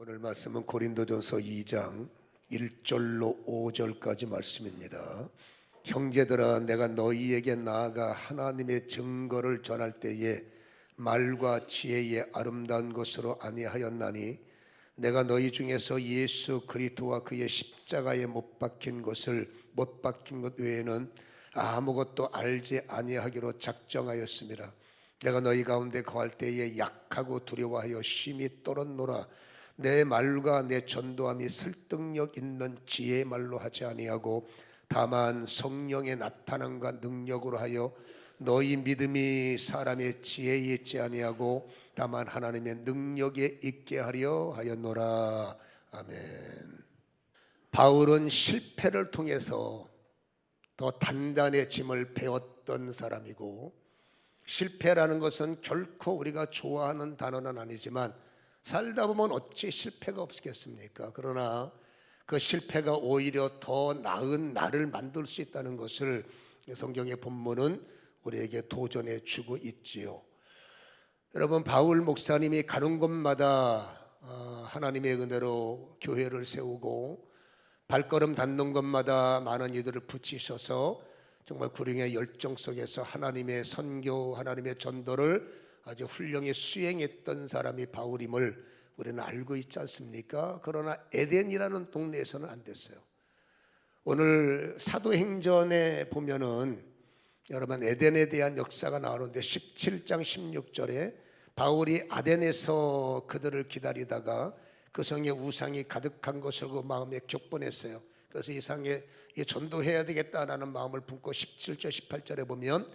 오늘 말씀은 고린도전서 2장 1절로 5절까지 말씀입니다. 형제들아, 내가 너희에게 나아가 하나님의 증거를 전할 때에 말과 지혜의 아름다운 것으로 아니하였나니 내가 너희 중에서 예수 그리스도와 그의 십자가에 못 박힌 것 외에는 아무것도 알지 아니하기로 작정하였습니다. 내가 너희 가운데 거할 때에 약하고 두려워하여 심히 떨었노라. 내 말과 내 전도함이 설득력 있는 지혜의 말로 하지 아니하고 다만 성령의 나타남과 능력으로 하여 너희 믿음이 사람의 지혜에 있지 아니하고 다만 하나님의 능력에 있게 하려 하였노라. 아멘. 바울은 실패를 통해서 더 단단해짐을 배웠던 사람이고, 실패라는 것은 결코 우리가 좋아하는 단어는 아니지만 살다 보면 어찌 실패가 없겠습니까? 그러나 그 실패가 오히려 더 나은 나를 만들 수 있다는 것을 성경의 본문은 우리에게 도전해 주고 있지요. 여러분, 바울 목사님이 가는 곳마다 하나님의 은혜로 교회를 세우고 발걸음 닿는 곳마다 많은 이들을 붙이셔서 정말 구령의 열정 속에서 하나님의 선교, 하나님의 전도를 아주 훌륭히 수행했던 사람이 바울임을 우리는 알고 있지 않습니까? 그러나 에덴이라는 동네에서는 안 됐어요. 오늘 사도행전에 보면은 여러분 에덴에 대한 역사가 나오는데 17장 16절에 바울이 아덴에서 그들을 기다리다가 그 성에 우상이 가득한 것을 그 마음에 격분했어요. 그래서 이상에 전도해야 되겠다라는 마음을 품고 17절 18절에 보면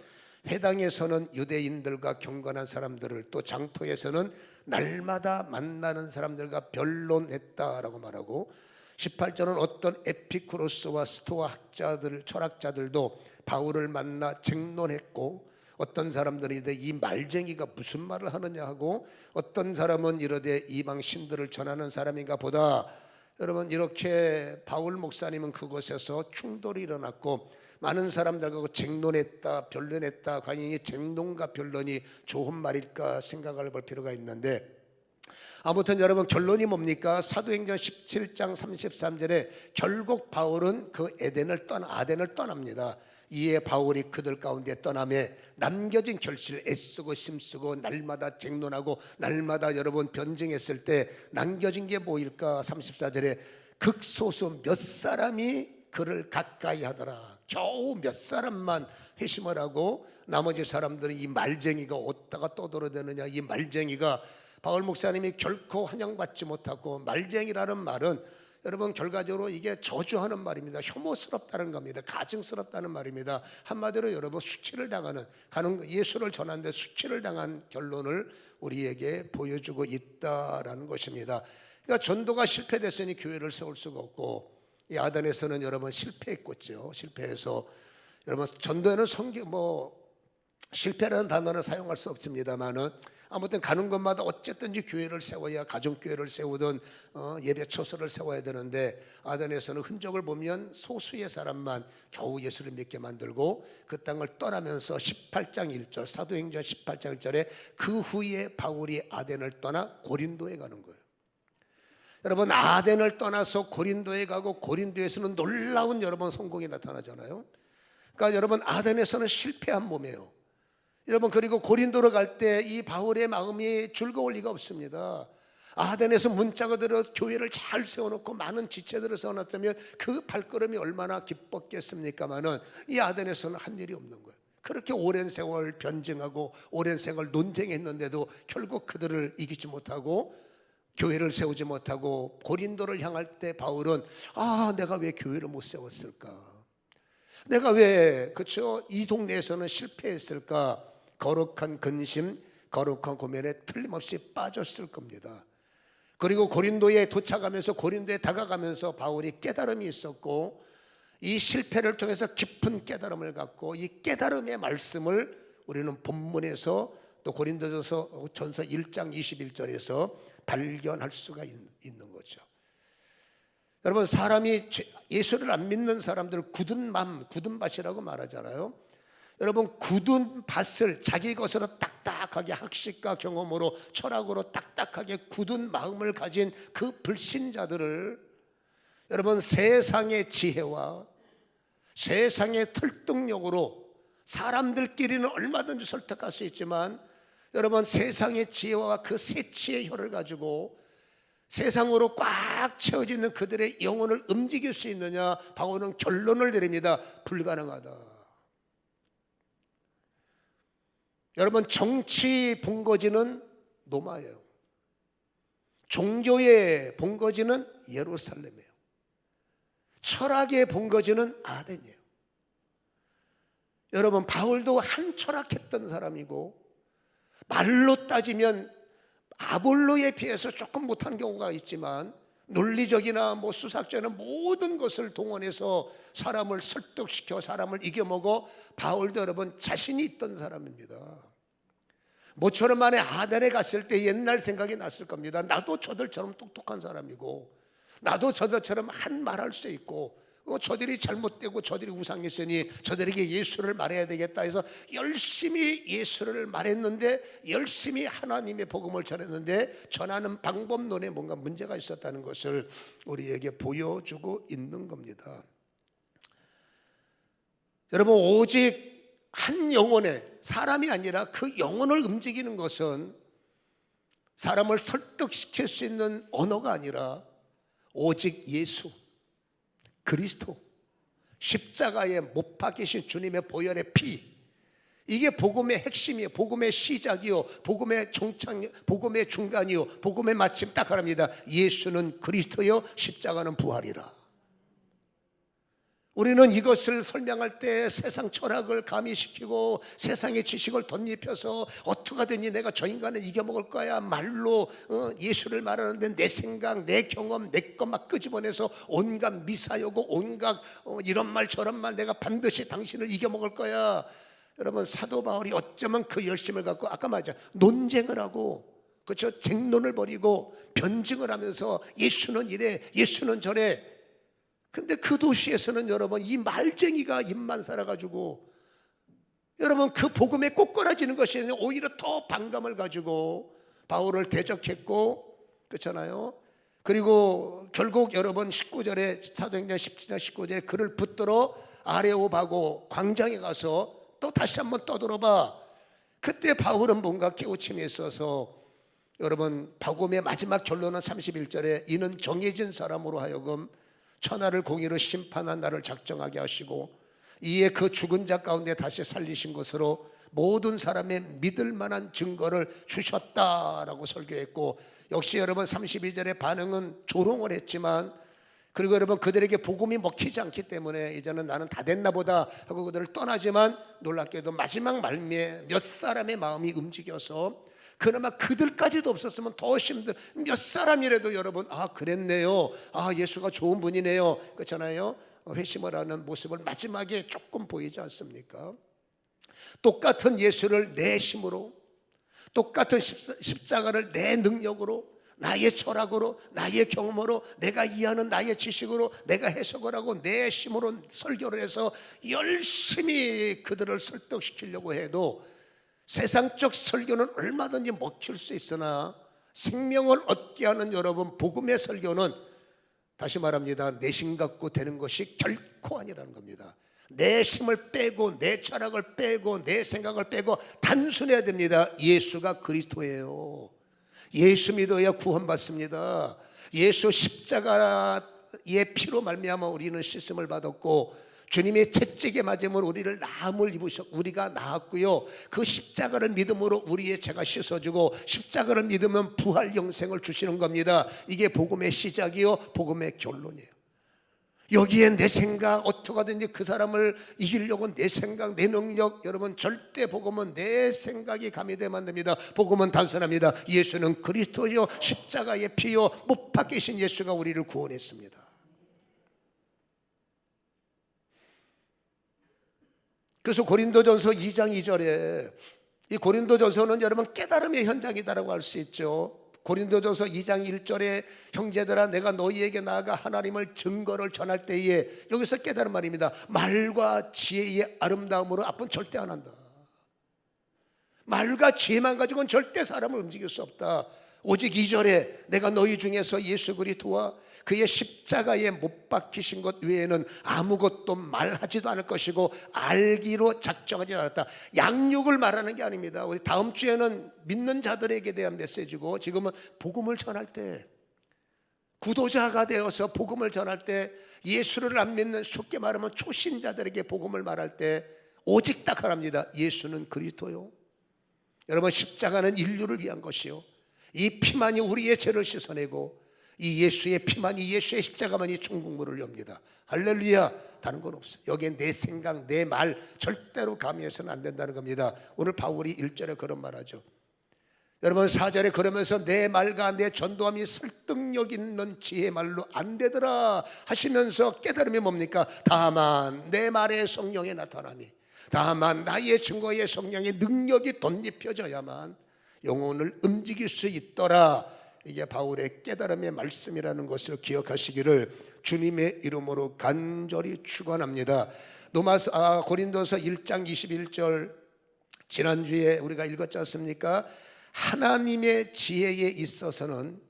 회당에서는 유대인들과 경건한 사람들을, 또 장터에서는 날마다 만나는 사람들과 변론했다라고 말하고, 18절은 어떤 에피쿠로스와 스토아 학자들, 철학자들도 바울을 만나 쟁론했고, 어떤 사람들이 이 말쟁이가 무슨 말을 하느냐 하고, 어떤 사람은 이르되 이방 신들을 전하는 사람인가 보다. 여러분, 이렇게 바울 목사님은 그곳에서 충돌이 일어났고 많은 사람들과 쟁론했다, 변론했다. 과연 이 쟁론과 변론이 좋은 말일까 생각을 볼 필요가 있는데, 아무튼 여러분 결론이 뭡니까? 사도행전 17장 33절에 결국 바울은 그 아덴을 떠납니다. 이에 바울이 그들 가운데 떠남에 남겨진 결실을 애쓰고 힘쓰고 날마다 쟁론하고 날마다 여러분 변증했을 때 남겨진 게 뭐일까? 34절에 극소수 몇 사람이 그를 가까이 하더라. 겨우 몇 사람만 회심을 하고 나머지 사람들은 이 말쟁이가 어디다가 떠들어대느냐, 이 말쟁이가, 바울 목사님이 결코 환영받지 못하고, 말쟁이라는 말은 여러분 결과적으로 이게 저주하는 말입니다. 혐오스럽다는 겁니다. 가증스럽다는 말입니다. 한마디로 여러분 수치를 당하는, 예수를 전하는데 수치를 당한 결론을 우리에게 보여주고 있다라는 것입니다. 그러니까 전도가 실패됐으니 교회를 세울 수가 없고, 이 아덴에서는 여러분 실패했겠죠. 실패해서 여러분 전도에는 실패라는 단어는 사용할 수 없습니다만은 아무튼 가는 곳마다 어쨌든지 교회를 세워야, 가정교회를 세우든 예배 처소를 세워야 되는데, 아덴에서는 흔적을 보면 소수의 사람만 겨우 예수를 믿게 만들고 그 땅을 떠나면서 18장 1절, 사도행전 18장 1절에 그 후에 바울이 아덴을 떠나 고린도에 가는 거예요. 여러분, 아덴을 떠나서 고린도에 가고 고린도에서는 놀라운 여러분 성공이 나타나잖아요. 그러니까 여러분 아덴에서는 실패한 몸이에요. 여러분, 그리고 고린도로 갈 때 이 바울의 마음이 즐거울 리가 없습니다. 아덴에서 문자가 들어 교회를 잘 세워놓고 많은 지체들을 세워놨다면 그 발걸음이 얼마나 기뻤겠습니까마는 이 아덴에서는 한 일이 없는 거예요. 그렇게 오랜 세월 변증하고 오랜 세월 논쟁했는데도 결국 그들을 이기지 못하고 교회를 세우지 못하고 고린도를 향할 때 바울은 내가 왜 교회를 못 세웠을까? 내가 왜 이 동네에서는 실패했을까? 거룩한 근심, 거룩한 고민에 틀림없이 빠졌을 겁니다. 그리고 고린도에 도착하면서, 고린도에 다가가면서 바울이 깨달음이 있었고, 이 실패를 통해서 깊은 깨달음을 갖고 이 깨달음의 말씀을 우리는 본문에서 또 고린도전서 1장 21절에서 발견할 수가 있는 거죠. 여러분, 사람이 예수를 안 믿는 사람들 굳은 밭이라고 말하잖아요. 여러분 굳은 밭을 자기 것으로 딱딱하게 학식과 경험으로 철학으로 딱딱하게 굳은 마음을 가진 그 불신자들을 여러분 세상의 지혜와 세상의 설득력으로 사람들끼리는 얼마든지 설득할 수 있지만 여러분 세상의 지혜와 그 세치의 혀를 가지고 세상으로 꽉 채워져 있는 그들의 영혼을 움직일 수 있느냐? 바울은 결론을 내립니다. 불가능하다. 여러분 정치 본거지는 로마예요. 종교의 본거지는 예루살렘이에요. 철학의 본거지는 아덴이에요. 여러분 바울도 한 철학했던 사람이고 말로 따지면 아볼로에 비해서 조금 못한 경우가 있지만 논리적이나 수사적인 모든 것을 동원해서 사람을 설득시켜 사람을 이겨먹어 바울도 여러분 자신이 있던 사람입니다. 모처럼 만에 아덴에 갔을 때 옛날 생각이 났을 겁니다. 나도 저들처럼 똑똑한 사람이고 나도 저들처럼 한 말할 수 있고 저들이 잘못되고 저들이 우상했으니 저들에게 예수를 말해야 되겠다 해서 열심히 예수를 말했는데 열심히 하나님의 복음을 전했는데 전하는 방법론에 뭔가 문제가 있었다는 것을 우리에게 보여주고 있는 겁니다. 여러분 오직 한 영혼의 사람이 아니라 그 영혼을 움직이는 것은 사람을 설득시킬 수 있는 언어가 아니라 오직 예수 그리스도 십자가에 못 박히신 주님의 보혈의 피, 이게 복음의 핵심이에요. 복음의 시작이요, 복음의 복음의 중간이요, 복음의 마침 딱 하나입니다. 예수는 그리스도요, 십자가는 부활이라. 우리는 이것을 설명할 때 세상 철학을 가미시키고 세상의 지식을 덧입혀서 어떻게 하든지 내가 저 인간을 이겨먹을 거야 말로 예수를 말하는데 내 생각, 내 경험, 내 것 막 끄집어내서 온갖 미사여고 온갖 이런 말 저런 말 내가 반드시 당신을 이겨먹을 거야. 여러분 사도 바울이 어쩌면 그 열심을 갖고 아까 말했죠, 논쟁을 하고 그렇죠, 쟁론을 벌이고 변증을 하면서 예수는 이래 예수는 저래. 근데 그 도시에서는 여러분 이 말쟁이가 입만 살아가지고 여러분 그 복음에 꼬꾸라지는 것이 아니라 오히려 더 반감을 가지고 바울을 대적했고 그렇잖아요. 그리고 결국 여러분 19절에 사도행전 17장 19절에 그를 붙들어 아레오바고 광장에 가서 또 다시 한번 떠들어봐. 그때 바울은 뭔가 깨우침이 있어서 여러분 복음의 마지막 결론은 31절에 이는 정해진 사람으로 하여금 천하를 공의로 심판한 나를 작정하게 하시고 이에 그 죽은 자 가운데 다시 살리신 것으로 모든 사람의 믿을 만한 증거를 주셨다라고 설교했고, 역시 여러분 32절의 반응은 조롱을 했지만 그리고 여러분 그들에게 복음이 먹히지 않기 때문에 이제는 나는 다 됐나 보다 하고 그들을 떠나지만 놀랍게도 마지막 말미에 몇 사람의 마음이 움직여서 그나마 그들까지도 없었으면 더 힘들 몇 사람이라도 여러분 그랬네요, 예수가 좋은 분이네요, 그렇잖아요. 회심을 하는 모습을 마지막에 조금 보이지 않습니까? 똑같은 예수를 내 힘으로, 똑같은 십자가를 내 능력으로, 나의 철학으로, 나의 경험으로, 내가 이해하는 나의 지식으로, 내가 해석을 하고 내 힘으로 설교를 해서 열심히 그들을 설득시키려고 해도 세상적 설교는 얼마든지 먹힐 수 있으나 생명을 얻게 하는 여러분 복음의 설교는 다시 말합니다, 내 힘 갖고 되는 것이 결코 아니라는 겁니다. 내 힘을 빼고 내 철학을 빼고 내 생각을 빼고 단순해야 됩니다. 예수가 그리스도예요. 예수 믿어야 구원받습니다. 예수 십자가의 피로 말미암아 우리는 씻음을 받았고 주님의 채찍에 맞음으로 우리를 나음을 입으셨고 우리가 나았고요, 그 십자가를 믿음으로 우리의 죄가 씻어지고 십자가를 믿으면 부활 영생을 주시는 겁니다. 이게 복음의 시작이요 복음의 결론이에요. 여기에 내 생각 어떻게 하든지 그 사람을 이기려고 내 생각 내 능력, 여러분 절대 복음은 내 생각이 가미되면 안 됩니다. 복음은 단순합니다. 예수는 그리스도요, 십자가의 피요, 못 박히신 예수가 우리를 구원했습니다. 그래서 고린도전서 2장 2절에 이 고린도전서는 여러분 깨달음의 현장이다라고 할 수 있죠. 고린도전서 2장 1절에 형제들아 내가 너희에게 나아가 하나님을 증거를 전할 때에, 여기서 깨달은 말입니다. 말과 지혜의 아름다움으로 앞은 절대 안 한다. 말과 지혜만 가지고는 절대 사람을 움직일 수 없다. 오직 2절에 내가 너희 중에서 예수 그리스도와 그의 십자가에 못 박히신 것 외에는 아무것도 말하지도 않을 것이고 알기로 작정하지 않았다. 양육을 말하는 게 아닙니다. 우리 다음 주에는 믿는 자들에게 대한 메시지고, 지금은 복음을 전할 때, 구도자가 되어서 복음을 전할 때, 예수를 안 믿는, 쉽게 말하면 초신자들에게 복음을 말할 때 오직 딱 하나입니다. 예수는 그리스도요. 여러분, 십자가는 인류를 위한 것이요, 이 피만이 우리의 죄를 씻어내고 이 예수의 피만이, 예수의 십자가만이 천국문을 엽니다. 할렐루야. 다른 건 없어요. 여기에 내 생각, 내 말 절대로 가미해서는 안 된다는 겁니다. 오늘 바울이 1절에 그런 말하죠. 여러분 4절에 그러면서 내 말과 내 전도함이 설득력 있는 지혜의 말로 안 되더라 하시면서 깨달음이 뭡니까? 다만 내 말의 성령의 나타남이, 다만 나의 증거의 성령의 능력이 덧입혀져야만 영혼을 움직일 수 있더라. 이게 바울의 깨달음의 말씀이라는 것을 기억하시기를 주님의 이름으로 간절히 축원합니다. 고린도서 1장 21절, 지난주에 우리가 읽었지 않습니까? 하나님의 지혜에 있어서는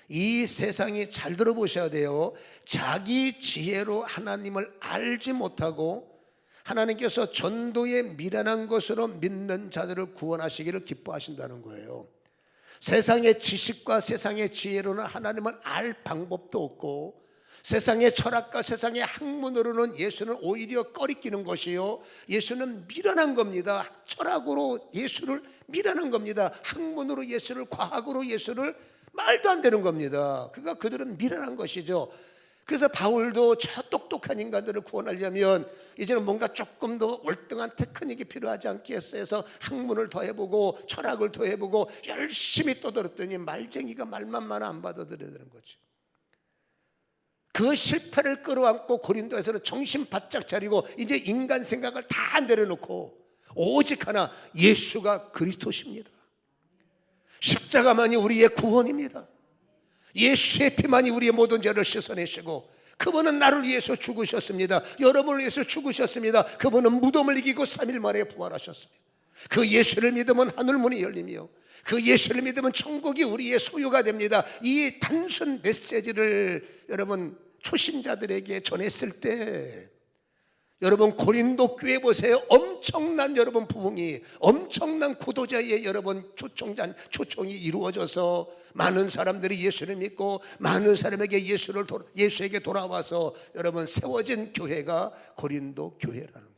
이 세상이, 잘 들어보셔야 돼요, 자기 지혜로 하나님을 알지 못하고 하나님께서 전도에 미련한 것으로 믿는 자들을 구원하시기를 기뻐하신다는 거예요. 세상의 지식과 세상의 지혜로는 하나님을 알 방법도 없고, 세상의 철학과 세상의 학문으로는 예수는 오히려 꺼리끼는 것이요, 예수는 미련한 겁니다. 철학으로 예수를 미련한 겁니다. 학문으로 예수를, 과학으로 예수를 말도 안 되는 겁니다. 그러니까 그들은 미련한 것이죠. 그래서 바울도 저 똑똑한 인간들을 구원하려면 이제는 뭔가 조금 더 월등한 테크닉이 필요하지 않겠어 해서 학문을 더 해보고 철학을 더 해보고 열심히 떠들었더니 말쟁이가 말만 많아 안 받아들여야 되는 거죠. 그 실패를 끌어안고 고린도에서는 정신 바짝 차리고 이제 인간 생각을 다 내려놓고 오직 하나, 예수가 그리스도십니다. 십자가만이 우리의 구원입니다. 예수의 피만이 우리의 모든 죄를 씻어내시고, 그분은 나를 위해서 죽으셨습니다. 여러분을 위해서 죽으셨습니다. 그분은 무덤을 이기고 3일 만에 부활하셨습니다. 그 예수를 믿으면 하늘문이 열리며 그 예수를 믿으면 천국이 우리의 소유가 됩니다. 이 단순 메시지를 여러분 초신자들에게 전했을 때, 여러분 고린도 교회 보세요. 엄청난 여러분 부흥이, 엄청난 구도자의 여러분 초청이 이루어져서 많은 사람들이 예수를 믿고 많은 사람에게 예수에게 돌아와서 여러분 세워진 교회가 고린도 교회라는 거예요.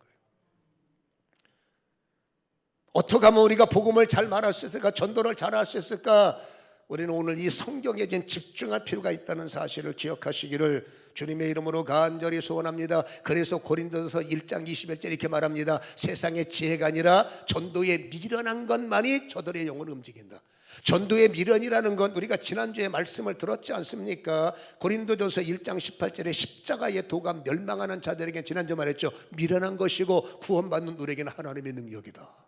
어떻게 하면 우리가 복음을 잘 말할 수 있을까? 전도를 잘 할 수 있을까? 우리는 오늘 이 성경에 좀 집중할 필요가 있다는 사실을 기억하시기를 주님의 이름으로 간절히 소원합니다. 그래서 고린도서 1장 21절 이렇게 말합니다. 세상의 지혜가 아니라 전도에 미련한 것만이 저들의 영혼을 움직인다. 전도의 미련이라는 건 우리가 지난주에 말씀을 들었지 않습니까? 고린도전서 1장 18절에 십자가의 도가 멸망하는 자들에게 지난주 말했죠. 미련한 것이고 구원받는 우리에게는 하나님의 능력이다.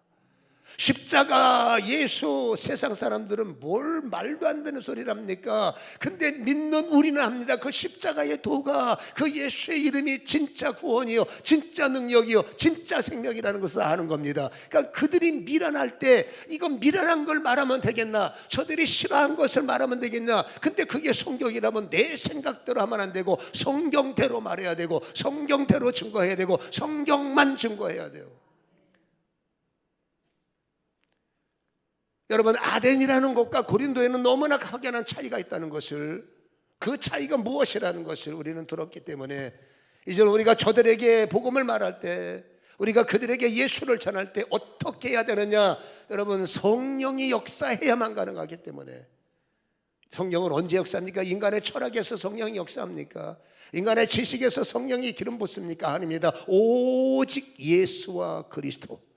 십자가, 예수, 세상 사람들은 뭘 말도 안 되는 소리를 합니까? 근데 믿는 우리는 합니다. 그 십자가의 도가, 그 예수의 이름이 진짜 구원이요, 진짜 능력이요, 진짜 생명이라는 것을 아는 겁니다. 그러니까 그들이 미련할 때 이건 미련한 걸 말하면 되겠나? 저들이 싫어한 것을 말하면 되겠나? 근데 그게 성경이라면 내 생각대로 하면 안 되고 성경대로 말해야 되고 성경대로 증거해야 되고 성경만 증거해야 돼요. 여러분, 아덴이라는 곳과 고린도에는 너무나 확연한 차이가 있다는 것을, 그 차이가 무엇이라는 것을 우리는 들었기 때문에 이제 우리가 저들에게 복음을 말할 때, 우리가 그들에게 예수를 전할 때 어떻게 해야 되느냐? 여러분, 성령이 역사해야만 가능하기 때문에. 성령은 언제 역사합니까? 인간의 철학에서 성령이 역사합니까? 인간의 지식에서 성령이 기름 붓습니까? 아닙니다. 오직 예수와 그리스도,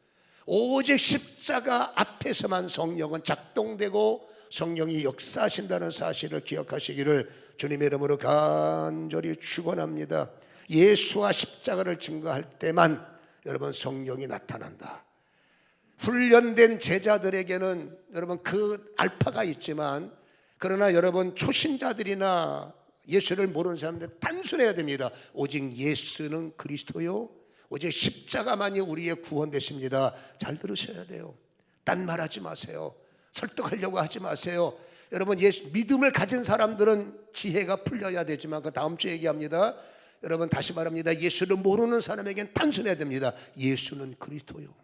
오직 십자가 앞에서만 성령은 작동되고 성령이 역사하신다는 사실을 기억하시기를 주님의 이름으로 간절히 축원합니다. 예수와 십자가를 증거할 때만 여러분 성령이 나타난다. 훈련된 제자들에게는 여러분 그 알파가 있지만 그러나 여러분, 초신자들이나 예수를 모르는 사람들 단순해야 됩니다. 오직 예수는 그리스도요, 오직 십자가만이 우리의 구원 되십니다. 잘 들으셔야 돼요. 딴 말하지 마세요. 설득하려고 하지 마세요. 여러분, 믿음을 가진 사람들은 지혜가 풀려야 되지만, 그 다음 주에 얘기합니다. 여러분, 다시 말합니다. 예수를 모르는 사람에겐 단순해야 됩니다. 예수는 그리스도요,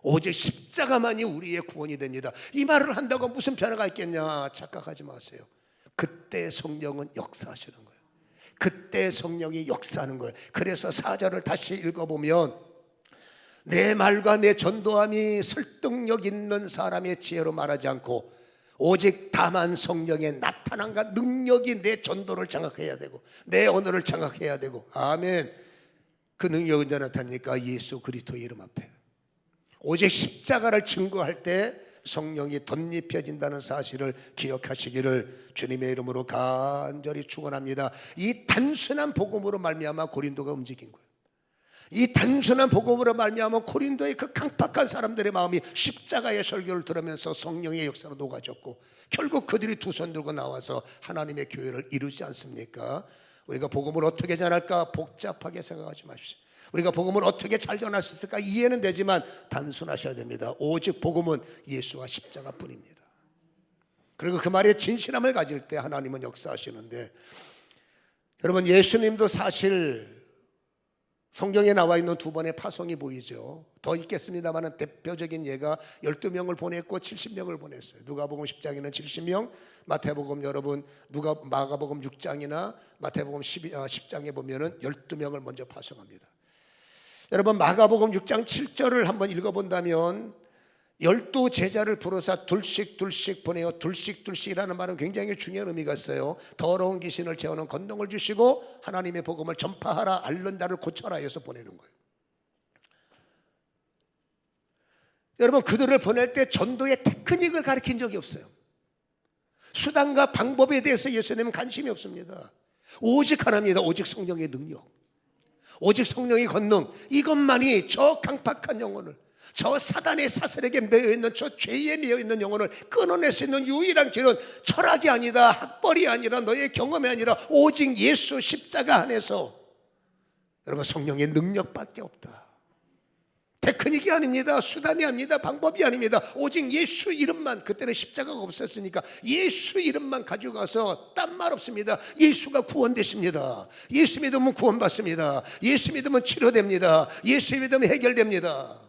오직 십자가만이 우리의 구원이 됩니다. 이 말을 한다고 무슨 변화가 있겠냐, 착각하지 마세요. 그때 성령은 역사하시는 거예요. 그때 성령이 역사하는 거예요. 그래서 4절을 다시 읽어보면, 내 말과 내 전도함이 설득력 있는 사람의 지혜로 말하지 않고 오직 다만 성령의 나타남과 능력이 내 전도를 장악해야 되고 내 언어를 장악해야 되고. 아멘. 그 능력은 언제 나타납니까? 예수 그리스도의 이름 앞에 오직 십자가를 증거할 때 성령이 덧입혀진다는 사실을 기억하시기를 주님의 이름으로 간절히 축원합니다. 이 단순한 복음으로 말미암아 고린도가 움직인 거예요. 이 단순한 복음으로 말미암아 고린도의 그 강팍한 사람들의 마음이 십자가의 설교를 들으면서 성령의 역사로 녹아졌고, 결국 그들이 두 손 들고 나와서 하나님의 교회를 이루지 않습니까? 우리가 복음을 어떻게 전할까 복잡하게 생각하지 마십시오. 우리가 복음을 어떻게 잘 전할 수 있을까 이해는 되지만 단순하셔야 됩니다. 오직 복음은 예수와 십자가뿐입니다. 그리고 그 말에 진실함을 가질 때 하나님은 역사하시는데, 여러분, 예수님도 사실 성경에 나와 있는 두 번의 파송이 보이죠. 더 있겠습니다만 대표적인 예가 12명을 보냈고 70명을 보냈어요. 누가복음 10장에는 70명, 마태복음, 여러분 마가복음 6장이나 마태복음 10장에 보면은 12명을 먼저 파송합니다. 여러분, 마가복음 6장 7절을 한번 읽어본다면 12 제자를 부르사 둘씩 보내어, 둘씩이라는 말은 굉장히 중요한 의미가 있어요. 더러운 귀신을 재우는 권능을 주시고 하나님의 복음을 전파하라, 앓는다를 고쳐라 해서 보내는 거예요. 여러분, 그들을 보낼 때 전도의 테크닉을 가르친 적이 없어요. 수단과 방법에 대해서 예수님은 관심이 없습니다. 오직 하나입니다. 오직 성령의 능력, 오직 성령의 권능, 이것만이 저 강팍한 영혼을, 저 사단의 사슬에게 매여있는, 저 죄에 매여있는 영혼을 끊어낼 수 있는 유일한 길은 철학이 아니다, 학벌이 아니라, 너의 경험이 아니라 오직 예수 십자가 안에서 여러분 성령의 능력밖에 없다. 테크닉이 아닙니다. 수단이 아닙니다. 방법이 아닙니다. 오직 예수 이름만, 그때는 십자가가 없었으니까 예수 이름만 가지고 가서 딴 말 없습니다. 예수가 구원되십니다. 예수 믿으면 구원받습니다. 예수 믿으면 치료됩니다. 예수 믿으면 해결됩니다.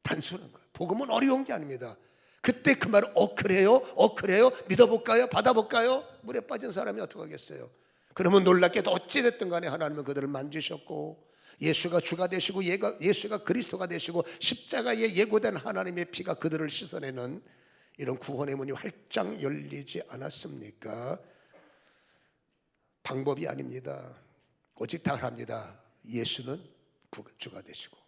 단순한 거예요. 복음은 어려운 게 아닙니다. 그때 그 말을 그래요? 그래요? 믿어볼까요? 받아볼까요? 물에 빠진 사람이 어떻게 하겠어요? 그러면 놀랍게도 어찌됐든 간에 하나님은 그들을 만지셨고, 예수가 주가 되시고 예수가 그리스도가 되시고 십자가에 예고된 하나님의 피가 그들을 씻어내는 이런 구원의 문이 활짝 열리지 않았습니까? 방법이 아닙니다. 오직 다 합니다. 예수는 주가 되시고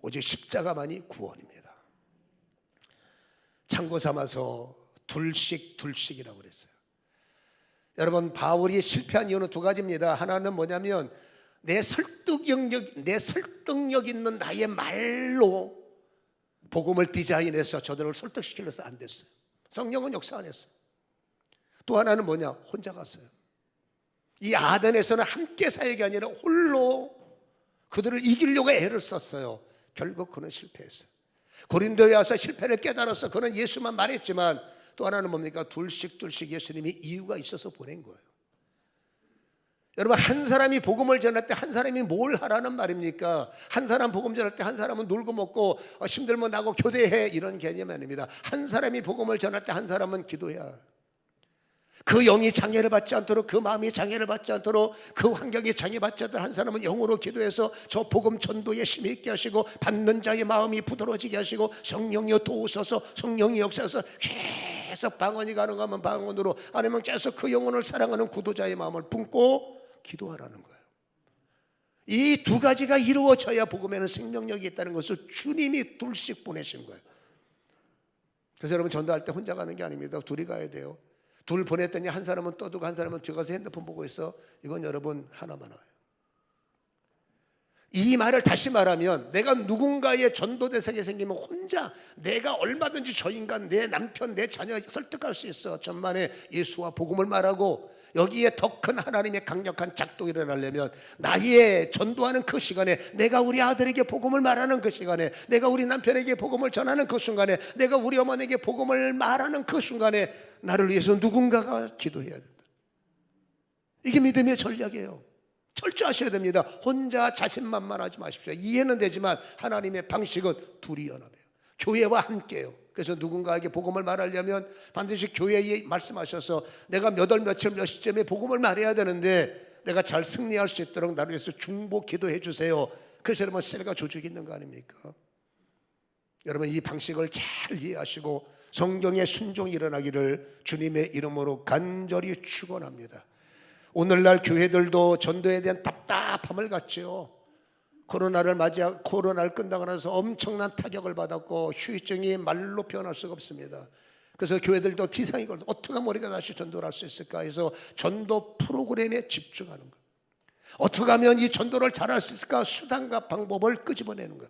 오직 십자가만이 구원입니다. 참고 삼아서 둘씩이라고 그랬어요. 여러분, 바울이 실패한 이유는 두 가지입니다. 하나는 뭐냐면 내 설득력 있는 나의 말로 복음을 디자인해서 저들을 설득시키려서 안 됐어요. 성령은 역사 안 했어요. 또 하나는 뭐냐? 혼자 갔어요. 이 아덴에서는 함께 사역이 아니라 홀로 그들을 이기려고 애를 썼어요. 결국 그는 실패했어요. 고린도에 와서 실패를 깨달아서 그는 예수만 말했지만, 또 하나는 뭡니까? 둘씩 예수님이 이유가 있어서 보낸 거예요. 여러분, 한 사람이 복음을 전할 때 한 사람이 뭘 하라는 말입니까? 한 사람 복음 전할 때 한 사람은 놀고 먹고 힘들면 나고 교대해, 이런 개념이 아닙니다. 한 사람이 복음을 전할 때 한 사람은 기도해야, 그 영이 장애를 받지 않도록, 그 마음이 장애를 받지 않도록, 그 환경이 장애받지 않도록 한 사람은 영으로 기도해서 저 복음 전도에 힘이 있게 하시고, 받는 자의 마음이 부드러워지게 하시고, 성령이 도우셔서 성령이 역사해서 계속 방언이 가능하면 방언으로, 아니면 계속 그 영혼을 사랑하는 구도자의 마음을 품고 기도하라는 거예요. 이 두 가지가 이루어져야 복음에는 생명력이 있다는 것을 주님이 둘씩 보내신 거예요. 그래서 여러분, 전도할 때 혼자 가는 게 아닙니다. 둘이 가야 돼요. 둘 보냈더니 한 사람은 떠들고 한 사람은 들어가서 핸드폰 보고 있어. 이건 여러분 하나만 와요. 이 말을 다시 말하면 내가 누군가의 전도대상이 생기면 혼자 내가 얼마든지 저 인간, 내 남편, 내 자녀 설득할 수 있어. 천만에 예수와 복음을 말하고 여기에 더 큰 하나님의 강력한 작동이 일어나려면 나의 전도하는 그 시간에, 내가 우리 아들에게 복음을 말하는 그 시간에, 내가 우리 남편에게 복음을 전하는 그 순간에, 내가 우리 어머니에게 복음을 말하는 그 순간에 나를 위해서 누군가가 기도해야 된다. 이게 믿음의 전략이에요. 철저하셔야 됩니다. 혼자 자신만만하지 마십시오. 이해는 되지만 하나님의 방식은 둘이 연합해요. 교회와 함께요. 그래서 누군가에게 복음을 말하려면 반드시 교회에 말씀하셔서 내가 몇 월 며칠 몇 시점에 복음을 말해야 되는데 내가 잘 승리할 수 있도록 나를 위해서 중보 기도해 주세요. 그래서 여러분 셀과 조직이 있는 거 아닙니까? 여러분 이 방식을 잘 이해하시고 성경의 순종이 일어나기를 주님의 이름으로 간절히 축원합니다. 오늘날 교회들도 전도에 대한 답답함을 갖죠. 코로나를 맞이하고 코로나를 끝나고 나서 엄청난 타격을 받았고 후유증이 말로 표현할 수가 없습니다. 그래서 교회들도 비상이 걸려 어떻게 하면 우리가 다시 전도를 할 수 있을까 해서 전도 프로그램에 집중하는 것. 어떻게 하면 이 전도를 잘할 수 있을까 수단과 방법을 끄집어내는 것.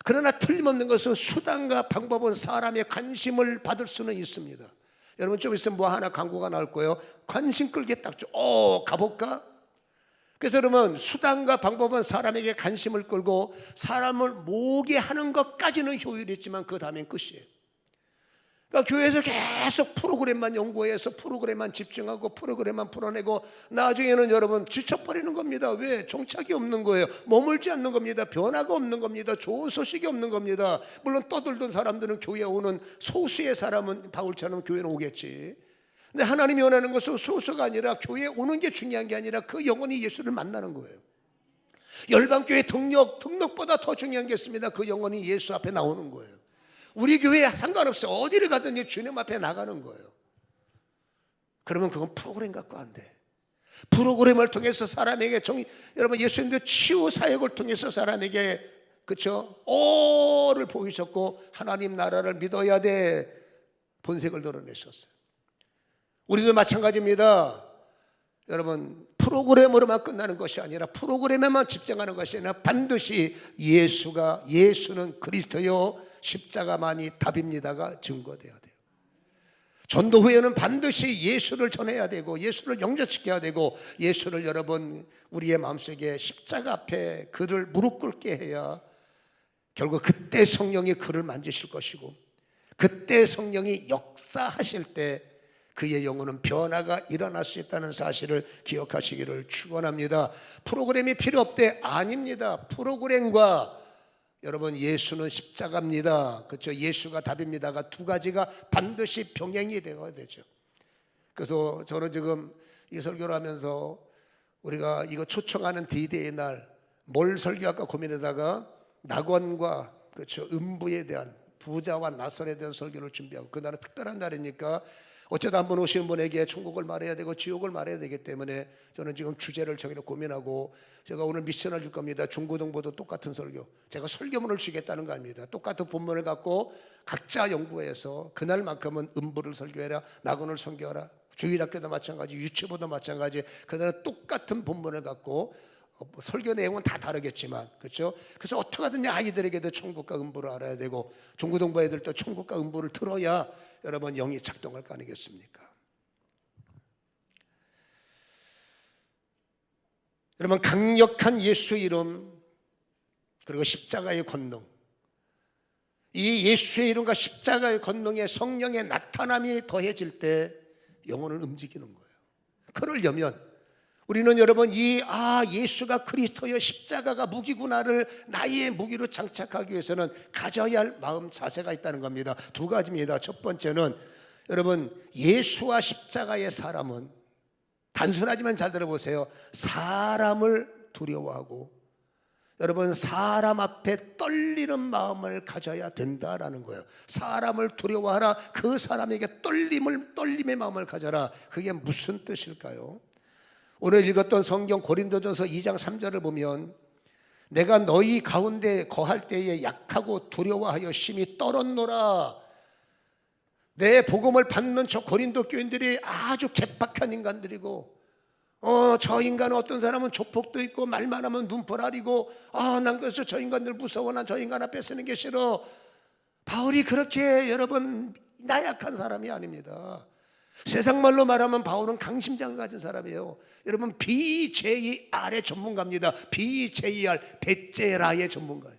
그러나 틀림없는 것은 수단과 방법은 사람의 관심을 받을 수는 있습니다. 여러분 좀 있으면 뭐 하나 광고가 나올 거예요. 관심 끌게 딱 줘. 가볼까? 그래서 여러분 수단과 방법은 사람에게 관심을 끌고 사람을 모게 하는 것까지는 효율이 있지만 그 다음엔 끝이에요. 그러니까 교회에서 계속 프로그램만 연구해서 프로그램만 집중하고 프로그램만 풀어내고 나중에는 여러분 지쳐버리는 겁니다. 왜? 정착이 없는 거예요. 머물지 않는 겁니다. 변화가 없는 겁니다. 좋은 소식이 없는 겁니다. 물론 떠들던 사람들은 교회에 오는 소수의 사람은 바울처럼 교회는 오겠지. 근데 하나님이 원하는 것은 소수가 아니라 교회에 오는 게 중요한 게 아니라 그 영혼이 예수를 만나는 거예요. 열방교회 등록보다 더 중요한 게 있습니다. 그 영혼이 예수 앞에 나오는 거예요. 우리 교회에 상관없어요. 어디를 가든지 주님 앞에 나가는 거예요. 그러면 그건 프로그램 갖고 안 돼. 프로그램을 통해서 사람에게 여러분 예수님도 치유 사역을 통해서 사람에게 그렇죠? 오를 보이셨고 하나님 나라를 믿어야 돼 본색을 드러내셨어요. 우리도 마찬가지입니다. 여러분 프로그램으로만 끝나는 것이 아니라 프로그램에만 집중하는 것이 아니라 반드시 예수는 그리스도요 십자가만이 답입니다가 증거돼야 돼요. 전도 후에는 반드시 예수를 전해야 되고 예수를 영접시켜야 되고 예수를 여러분 우리의 마음속에 십자가 앞에 그를 무릎 꿇게 해야 결국 그때 성령이 그를 만지실 것이고 그때 성령이 역사하실 때 그의 영혼은 변화가 일어날 수 있다는 사실을 기억하시기를 축원합니다. 프로그램이 필요 없대? 아닙니다. 프로그램과 여러분 예수는 십자가입니다. 그렇죠? 예수가 답입니다가 두 가지가 반드시 병행이 되어야 되죠. 그래서 저는 지금 이 설교를 하면서 우리가 이거 초청하는 D-Day의 날 뭘 설교할까 고민하다가 낙원과 그렇죠? 음부에 대한 부자와 나선에 대한 설교를 준비하고 그날은 특별한 날이니까 어쩌다 한번 오시는 분에게 천국을 말해야 되고 지옥을 말해야 되기 때문에 저는 지금 주제를 정해서 고민하고 제가 오늘 미션을 줄 겁니다. 중고등부도 똑같은 설교. 제가 설교문을 주겠다는 거 아닙니다. 똑같은 본문을 갖고 각자 연구해서 그날만큼은 음부를 설교해라, 낙원을 설교하라. 주일학교도 마찬가지, 유치부도 마찬가지. 그날은 똑같은 본문을 갖고 설교 내용은 다 다르겠지만 그렇죠? 그래서 어떻게 하든 아이들에게도 천국과 음부를 알아야 되고 중고등부 애들도 천국과 음부를 들어야 여러분 영이 작동할 거 아니겠습니까? 여러분 강력한 예수 이름 그리고 십자가의 권능 이 예수의 이름과 십자가의 권능에 성령의 나타남이 더해질 때 영혼은 움직이는 거예요. 그러려면 우리는 여러분 예수가 그리스도의 십자가가 무기구나를 나의 무기로 장착하기 위해서는 가져야 할 마음 자세가 있다는 겁니다. 두 가지입니다. 첫 번째는 여러분 예수와 십자가의 사람은 단순하지만 잘 들어보세요. 사람을 두려워하고 여러분 사람 앞에 떨리는 마음을 가져야 된다라는 거예요. 사람을 두려워하라. 그 사람에게 떨림의 마음을 가져라. 그게 무슨 뜻일까요? 오늘 읽었던 성경 고린도전서 2장 3절을 보면 내가 너희 가운데 거할 때에 약하고 두려워하여 심히 떨었노라. 내 복음을 받는 저 고린도 교인들이 아주 개팍한 인간들이고 저 인간은 어떤 사람은 조폭도 있고 말만 하면 눈볼 아리고 난 그래서 저 인간들 무서워. 난 저 인간 앞에 서는 게 싫어. 바울이 그렇게 여러분 나약한 사람이 아닙니다. 세상 말로 말하면 바울은 강심장을 가진 사람이에요. 여러분 BJR의 전문가입니다. BJR 베제라의 전문가예요.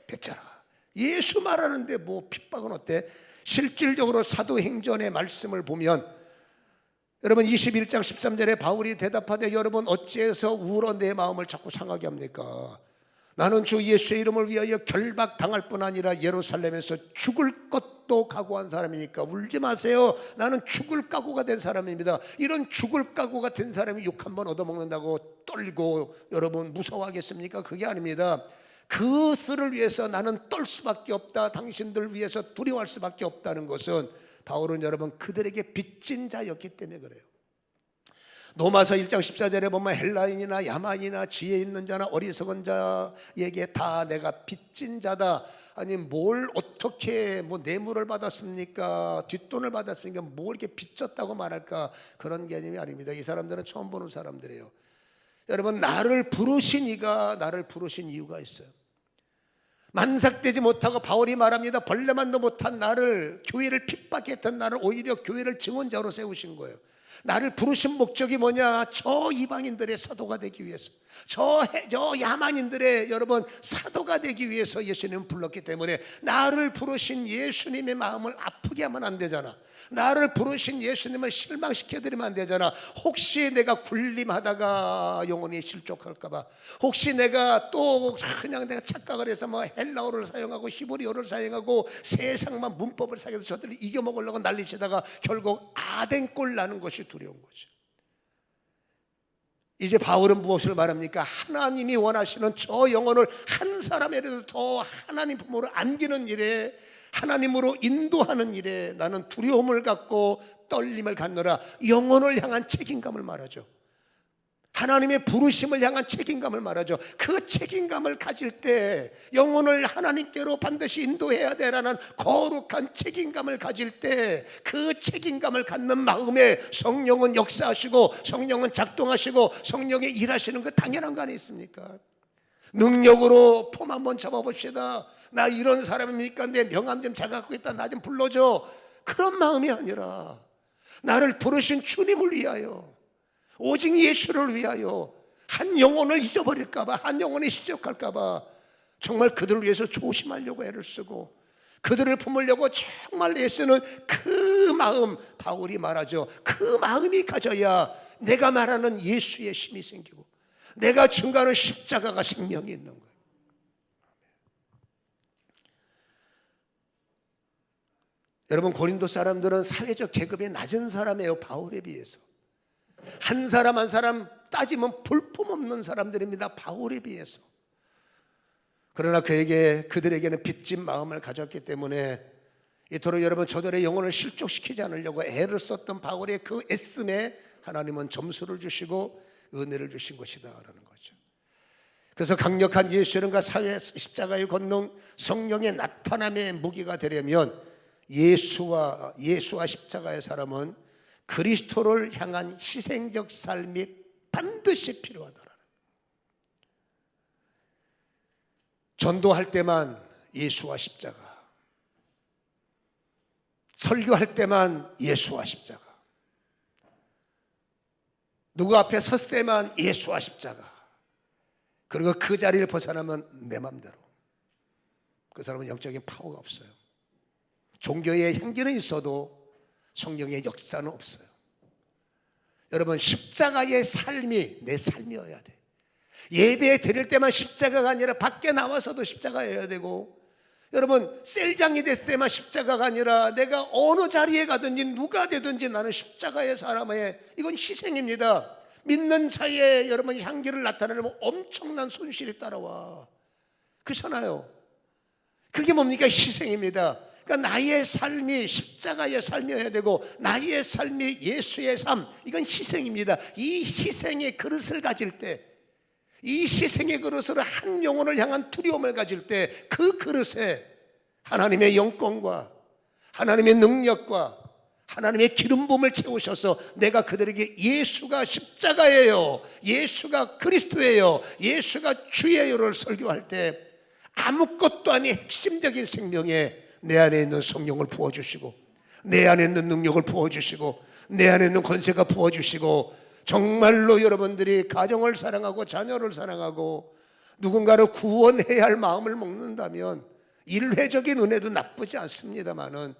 베제라. 예수 말하는데 뭐 핍박은 어때? 실질적으로 사도행전의 말씀을 보면 여러분 21장 13절에 바울이 대답하되 여러분 어찌해서 울어 내 마음을 자꾸 상하게 합니까? 나는 주 예수의 이름을 위하여 결박당할 뿐 아니라 예루살렘에서 죽을 것도 각오한 사람이니까 울지 마세요. 나는 죽을 각오가 된 사람입니다. 이런 죽을 각오가 된 사람이 욕 한 번 얻어먹는다고 떨고 여러분 무서워하겠습니까? 그게 아닙니다. 그것을 위해서 나는 떨 수밖에 없다. 당신들 위해서 두려워할 수밖에 없다는 것은 바울은 여러분 그들에게 빚진 자였기 때문에 그래요. 로마서 1장 14절에 보면 헬라인이나 야만이나 지혜 있는 자나 어리석은 자에게 다 내가 빚진 자다. 아니 뭘 어떻게 뭐 뇌물을 받았습니까? 뒷돈을 받았습니까? 뭐 이렇게 빚졌다고 말할까? 그런 개념이 아닙니다. 이 사람들은 처음 보는 사람들이에요. 여러분 나를 부르신 이가 나를 부르신 이유가 있어요. 만삭되지 못하고 바울이 말합니다. 벌레만도 못한 나를, 교회를 핍박했던 나를 오히려 교회를 증언자로 세우신 거예요. 나를 부르신 목적이 뭐냐? 저 이방인들의 사도가 되기 위해서, 저 야만인들의 여러분 사도가 되기 위해서 예수님은 불렀기 때문에 나를 부르신 예수님의 마음을 아프게 하면 안 되잖아. 나를 부르신 예수님을 실망시켜드리면 안 되잖아. 혹시 내가 군림하다가 영혼이 실족할까봐, 혹시 내가 또 그냥 내가 착각을 해서 뭐 헬라어를 사용하고 히브리어를 사용하고 세상만 문법을 사용해서 저들을 이겨먹으려고 난리치다가 결국 아덴꼴 나는 것이 두려운 거죠. 이제 바울은 무엇을 말합니까? 하나님이 원하시는 저 영혼을 한 사람이라도 더 하나님 품으로 안기는 일에, 하나님으로 인도하는 일에 나는 두려움을 갖고 떨림을 갖노라. 영혼을 향한 책임감을 말하죠. 하나님의 부르심을 향한 책임감을 말하죠. 그 책임감을 가질 때, 영혼을 하나님께로 반드시 인도해야 되라는 거룩한 책임감을 가질 때, 그 책임감을 갖는 마음에 성령은 역사하시고 성령은 작동하시고 성령이 일하시는 거 당연한 거 아니겠습니까? 능력으로 폼 한번 잡아봅시다. 나 이런 사람입니까? 내 명함 좀 잘 갖고 있다, 나 좀 불러줘. 그런 마음이 아니라 나를 부르신 주님을 위하여, 오직 예수를 위하여, 한 영혼을 잊어버릴까봐, 한 영혼이 시적할까봐 정말 그들을 위해서 조심하려고 애를 쓰고 그들을 품으려고 정말 애쓰는 그 마음, 바울이 말하죠. 그 마음이 가져야 내가 말하는 예수의 힘이 생기고 내가 증거하는 십자가가 생명이 있는 거예요. 여러분 고린도 사람들은 사회적 계급이 낮은 사람이에요. 바울에 비해서 한 사람 한 사람 따지면 볼품없는 사람들입니다. 바울에 비해서. 그러나 그들에게는 빚진 마음을 가졌기 때문에 이토록 여러분 저들의 영혼을 실족시키지 않으려고 애를 썼던 바울의 그 애씀에 하나님은 점수를 주시고 은혜를 주신 것이다 라는 거죠. 그래서 강력한 예수 이름과 사회 십자가의 권능, 성령의 나타남의 무기가 되려면 예수와 십자가의 사람은 그리스도를 향한 희생적 삶이 반드시 필요하다라는. 전도할 때만 예수와 십자가, 설교할 때만 예수와 십자가, 누구 앞에 섰을 때만 예수와 십자가, 그리고 그 자리를 벗어나면 내 맘대로. 그 사람은 영적인 파워가 없어요. 종교의 향기는 있어도 성령의 역사는 없어요. 여러분 십자가의 삶이 내 삶이어야 돼. 예배 드릴 때만 십자가가 아니라 밖에 나와서도 십자가여야 되고, 여러분 셀장이 됐을 때만 십자가가 아니라 내가 어느 자리에 가든지 누가 되든지 나는 십자가의 사람이에요. 이건 희생입니다. 믿는 자의 여러분 향기를 나타내려면 엄청난 손실이 따라와. 그렇잖아요. 그게 뭡니까? 희생입니다. 그러니까 나의 삶이 십자가의 삶이어야 되고 나의 삶이 예수의 삶, 이건 희생입니다. 이 희생의 그릇을 가질 때, 이 희생의 그릇으로 한 영혼을 향한 두려움을 가질 때 그 그릇에 하나님의 영권과 하나님의 능력과 하나님의 기름 부음을 채우셔서 내가 그들에게 예수가 십자가예요, 예수가 그리스도예요, 예수가 주예요를 설교할 때 아무것도 아닌 핵심적인 생명에 내 안에 있는 성령을 부어주시고, 내 안에 있는 능력을 부어주시고, 내 안에 있는 권세가 부어주시고, 정말로 여러분들이 가정을 사랑하고 자녀를 사랑하고 누군가를 구원해야 할 마음을 먹는다면 일회적인 은혜도 나쁘지 않습니다만은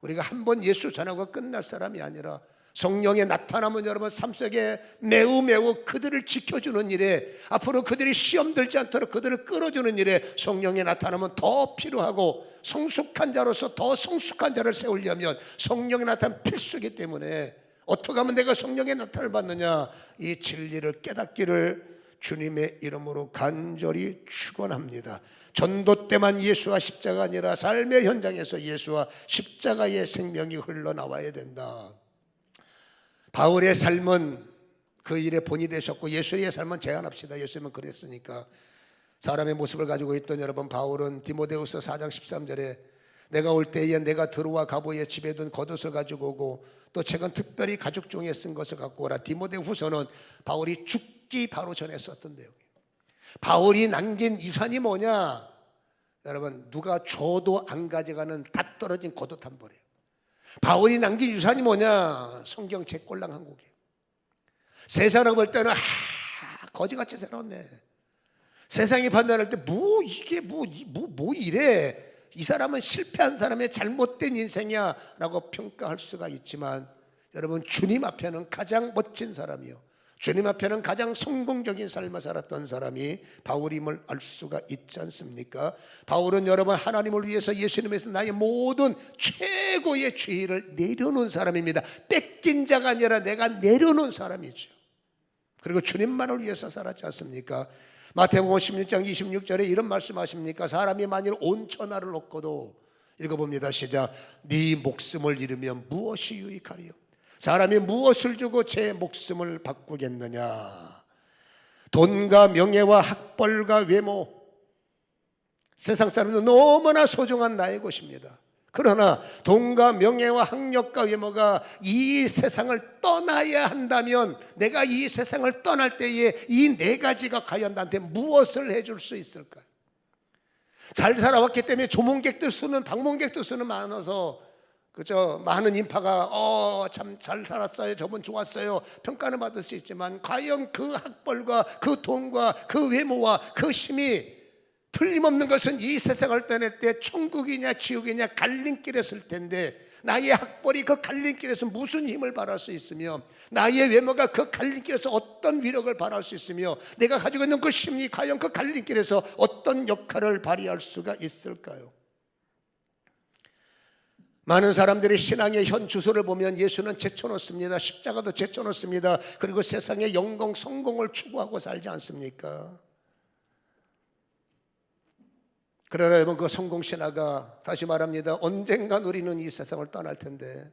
우리가 한 번 예수 전하고 끝날 사람이 아니라 성령의 나타나면 여러분 삶 속에 매우 그들을 지켜주는 일에, 앞으로 그들이 시험 들지 않도록 그들을 끌어주는 일에 성령의 나타나면 더 필요하고, 성숙한 자로서 더 성숙한 자를 세우려면 성령의 나타나면 필수이기 때문에 어떻게 하면 내가 성령의 나타남을 받느냐, 이 진리를 깨닫기를 주님의 이름으로 간절히 축원합니다. 전도 때만 예수와 십자가 아니라 삶의 현장에서 예수와 십자가의 생명이 흘러나와야 된다. 바울의 삶은 그 일에 본이 되셨고 예수의 삶은 제안합시다. 예수님은 그랬으니까. 사람의 모습을 가지고 있던 여러분, 바울은 디모데후서 4장 13절에 내가 올 때에 내가 들어와 가보의 집에 둔 겉옷을 가지고 오고 또 책은 특별히 가죽 종이에 쓴 것을 갖고 오라. 디모데후서는 바울이 죽기 바로 전에 썼던 내용이에요. 바울이 남긴 유산이 뭐냐? 여러분, 누가 줘도 안 가져가는 다 떨어진 겉옷 한 벌이에요. 바울이 남긴 유산이 뭐냐? 성경책 꼴랑 한 곡이에요. 세상을 볼 때는 거지같이 살았네. 세상이 판단할 때 이게 이래, 이 사람은 실패한 사람의 잘못된 인생이야 라고 평가할 수가 있지만, 여러분, 주님 앞에는 가장 멋진 사람이요, 주님 앞에는 가장 성공적인 삶을 살았던 사람이 바울임을 알 수가 있지 않습니까? 바울은 여러분 하나님을 위해서, 예수님에서 나의 모든 최고의 죄를 내려놓은 사람입니다. 뺏긴 자가 아니라 내가 내려놓은 사람이죠. 그리고 주님만을 위해서 살았지 않습니까? 마태복음 16장 26절에 이런 말씀하십니까? 사람이 만일 온 천하를 얻고도, 읽어봅니다. 시작. 네 목숨을 잃으면 무엇이 유익하리요? 사람이 무엇을 주고 제 목숨을 바꾸겠느냐? 돈과 명예와 학벌과 외모, 세상 사람들은 너무나 소중한 나의 것입니다. 그러나 돈과 명예와 학력과 외모가 이 세상을 떠나야 한다면, 내가 이 세상을 떠날 때에 이 네 가지가 과연 나한테 무엇을 해줄 수 있을까요? 잘 살아왔기 때문에 조문객들 수는, 방문객들 수는 많아서, 그죠? 많은 인파가 참 잘 살았어요, 저분 좋았어요, 평가는 받을 수 있지만, 과연 그 학벌과 그 돈과 그 외모와 그 힘이, 틀림없는 것은 이 세상을 떠날 때 천국이냐 지옥이냐 갈림길에 설 텐데, 나의 학벌이 그 갈림길에서 무슨 힘을 발할 수 있으며, 나의 외모가 그 갈림길에서 어떤 위력을 발할 수 있으며, 내가 가지고 있는 그 힘이 과연 그 갈림길에서 어떤 역할을 발휘할 수가 있을까요? 많은 사람들이 신앙의 현 주소를 보면 예수는 제쳐놓습니다. 십자가도 제쳐놓습니다. 그리고 세상의 영광, 성공을 추구하고 살지 않습니까? 그러나 여러분, 그 성공신화가, 다시 말합니다, 언젠간 우리는 이 세상을 떠날 텐데,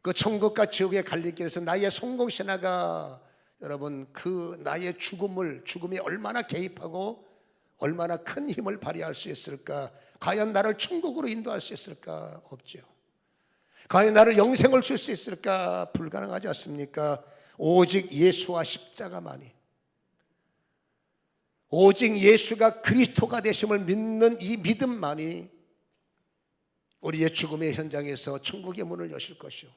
그 천국과 지옥의 갈림길에서 나의 성공신화가, 여러분, 그 나의 죽음이 얼마나 개입하고 얼마나 큰 힘을 발휘할 수 있을까? 과연 나를 천국으로 인도할 수 있을까? 없죠. 과연 나를 영생을 줄 수 있을까? 불가능하지 않습니까? 오직 예수와 십자가만이, 오직 예수가 그리스도가 되심을 믿는 이 믿음만이 우리의 죽음의 현장에서 천국의 문을 여실 것이요,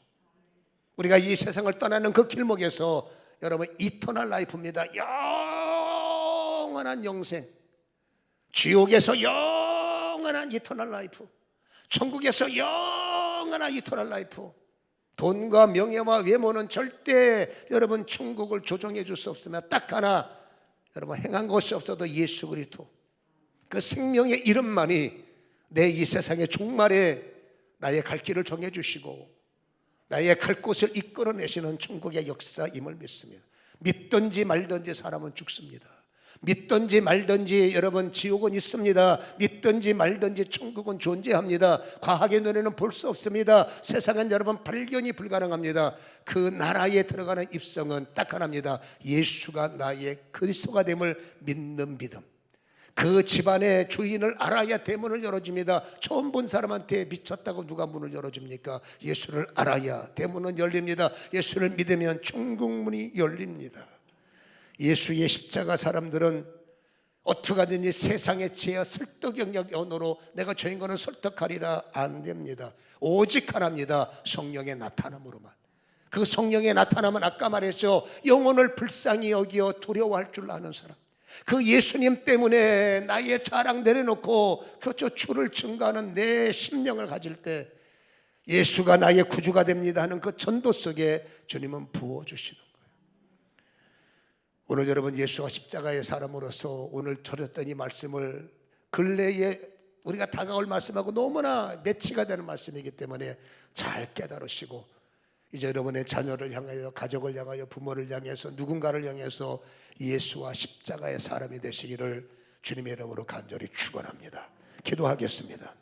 우리가 이 세상을 떠나는 그 길목에서, 여러분, 이터널 라이프입니다. 영원한 영생. 지옥에서 영원한 이터널 라이프, 천국에서 영원한 이터널 라이프. 돈과 명예와 외모는 절대 여러분 천국을 조종해 줄 수 없으며, 딱 하나 여러분 행한 것이 없어도 예수 그리스도, 그 생명의 이름만이 내 이 세상의 종말에 나의 갈 길을 정해 주시고 나의 갈 곳을 이끌어내시는 천국의 역사임을 믿습니다. 믿든지 말든지 사람은 죽습니다. 믿든지 말든지 여러분 지옥은 있습니다. 믿든지 말든지 천국은 존재합니다. 과학의 눈에는 볼 수 없습니다. 세상은 여러분 발견이 불가능합니다. 그 나라에 들어가는 입성은 딱 하나입니다. 예수가 나의 그리스도가 됨을 믿는 믿음. 그 집안의 주인을 알아야 대문을 열어줍니다. 처음 본 사람한테 미쳤다고 누가 문을 열어줍니까? 예수를 알아야 대문은 열립니다. 예수를 믿으면 천국문이 열립니다. 예수의 십자가 사람들은 어떻게 하든지 세상의 지혜와 설득영역 언어로 내가 저 인간을 설득하리라 안 됩니다. 오직 하나입니다. 성령의 나타남으로만. 그 성령의 나타남은 아까 말했죠. 영혼을 불쌍히 여기어 두려워할 줄 아는 사람. 그 예수님 때문에 나의 자랑 내려놓고 그저 주를 증거하는 내 심령을 가질 때 예수가 나의 구주가 됩니다 하는 그 전도 속에 주님은 부어주시는 거예요. 오늘 여러분 예수가 십자가의 사람으로서 오늘 들었던 이 말씀을 근래에 우리가 다가올 말씀하고 너무나 매치가 되는 말씀이기 때문에 잘 깨달으시고 이제 여러분의 자녀를 향하여 가족을 향하여 부모를 향해서 누군가를 향해서 예수와 십자가의 사람이 되시기를 주님의 이름으로 간절히 축원합니다. 기도하겠습니다.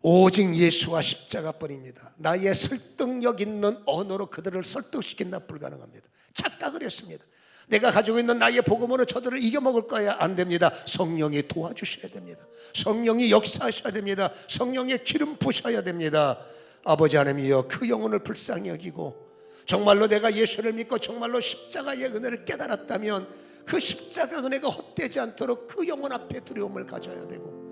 오직 예수와 십자가뿐입니다. 나의 설득력 있는 언어로 그들을 설득시킨다 불가능합니다. 착각을 했습니다. 내가 가지고 있는 나의 복음으로 저들을 이겨먹을 거야 안 됩니다. 성령이 도와주셔야 됩니다. 성령이 역사하셔야 됩니다. 성령의 기름 부셔야 됩니다. 아버지 하나님이여 그 영혼을 불쌍히 여기고 정말로 내가 예수를 믿고 정말로 십자가의 은혜를 깨달았다면 그 십자가 은혜가 헛되지 않도록 그 영혼 앞에 두려움을 가져야 되고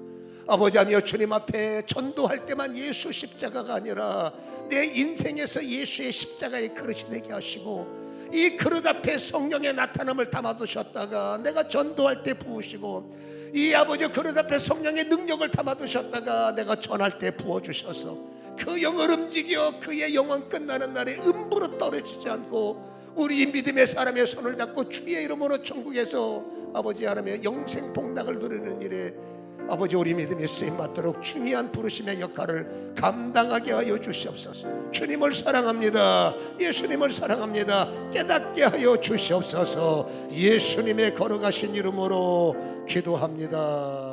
아버지 하나님이여 주님 앞에 전도할 때만 예수 십자가가 아니라 내 인생에서 예수의 십자가의 그릇이 되게 하시고 이 그릇 앞에 성령의 나타남을 담아두셨다가 내가 전도할 때 부으시고 이 아버지 그릇 앞에 성령의 능력을 담아두셨다가 내가 전할 때 부어주셔서 그 영을 움직여 그의 영혼 끝나는 날에 음부로 떨어지지 않고 우리 믿음의 사람의 손을 잡고 주의 이름으로 천국에서 아버지 하나님의 영생 복락을 누리는 일에 아버지 우리 믿음이 쓰임받도록 중요한 부르심의 역할을 감당하게 하여 주시옵소서. 주님을 사랑합니다. 예수님을 사랑합니다. 깨닫게 하여 주시옵소서. 예수님의 걸어가신 이름으로 기도합니다.